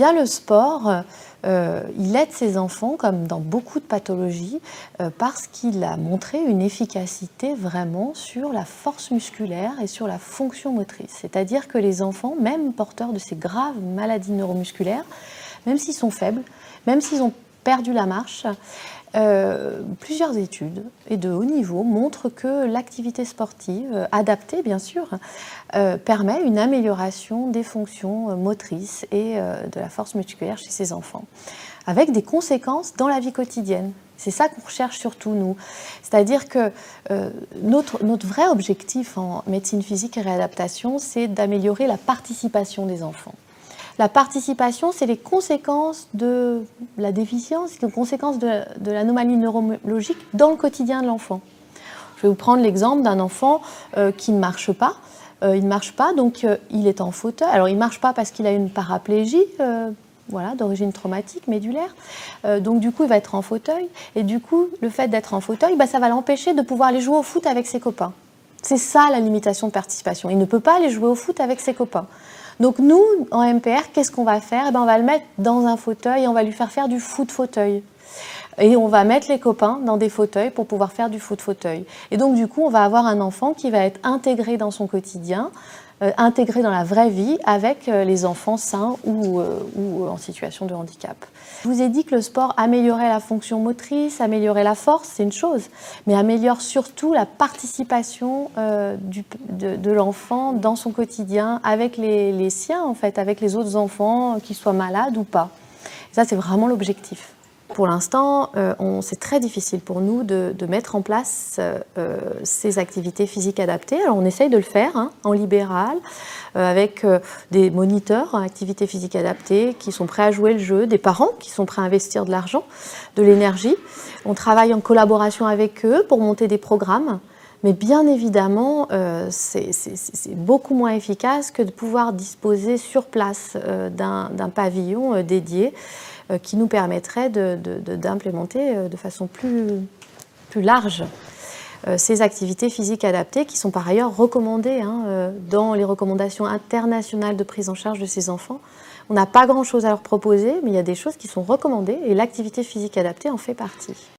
Bien, le sport, il aide ces enfants, comme dans beaucoup de pathologies, parce qu'il a montré une efficacité vraiment sur la force musculaire et sur la fonction motrice. C'est-à-dire que les enfants, même porteurs de ces graves maladies neuromusculaires, même s'ils sont faibles, même s'ils ont perdu la marche, plusieurs études et de haut niveau montrent que l'activité sportive, adaptée bien sûr, permet une amélioration des fonctions motrices et de la force musculaire chez ces enfants, avec des conséquences dans la vie quotidienne. C'est ça qu'on recherche surtout, nous. C'est-à-dire que notre vrai objectif en médecine physique et réadaptation, c'est d'améliorer la participation des enfants. La participation, c'est les conséquences de la déficience, les conséquences de l'anomalie neurologique dans le quotidien de l'enfant. Je vais vous prendre l'exemple d'un enfant qui ne marche pas. Il ne marche pas, donc il est en fauteuil. Alors il ne marche pas parce qu'il a une paraplégie, voilà, d'origine traumatique, médulaire. Donc du coup, il va être en fauteuil. Et du coup, le fait d'être en fauteuil, ça va l'empêcher de pouvoir aller jouer au foot avec ses copains. C'est ça la limitation de participation. Il ne peut pas aller jouer au foot avec ses copains. Donc nous, en MPR, qu'est-ce qu'on va faire? On va le mettre dans un fauteuil et on va lui faire du foot-fauteuil. Et on va mettre les copains dans des fauteuils pour pouvoir faire du foot-fauteuil. Et donc du coup, on va avoir un enfant qui va être intégré dans son quotidien, intégré dans la vraie vie avec les enfants sains ou en situation de handicap. Je vous ai dit que le sport améliorait la fonction motrice, améliorait la force, c'est une chose, mais améliore surtout la participation de l'enfant dans son quotidien avec les siens, en fait, avec les autres enfants, qu'ils soient malades ou pas. Et ça, c'est vraiment l'objectif. Pour l'instant, c'est très difficile pour nous de mettre en place ces activités physiques adaptées. Alors on essaye de le faire en libéral, avec des moniteurs en activités physiques adaptées qui sont prêts à jouer le jeu, des parents qui sont prêts à investir de l'argent, de l'énergie. On travaille en collaboration avec eux pour monter des programmes. Mais bien évidemment, c'est beaucoup moins efficace que de pouvoir disposer sur place d'un pavillon dédié qui nous permettrait d'implémenter de façon plus large ces activités physiques adaptées qui sont par ailleurs recommandées dans les recommandations internationales de prise en charge de ces enfants. On n'a pas grand-chose à leur proposer, mais il y a des choses qui sont recommandées et l'activité physique adaptée en fait partie.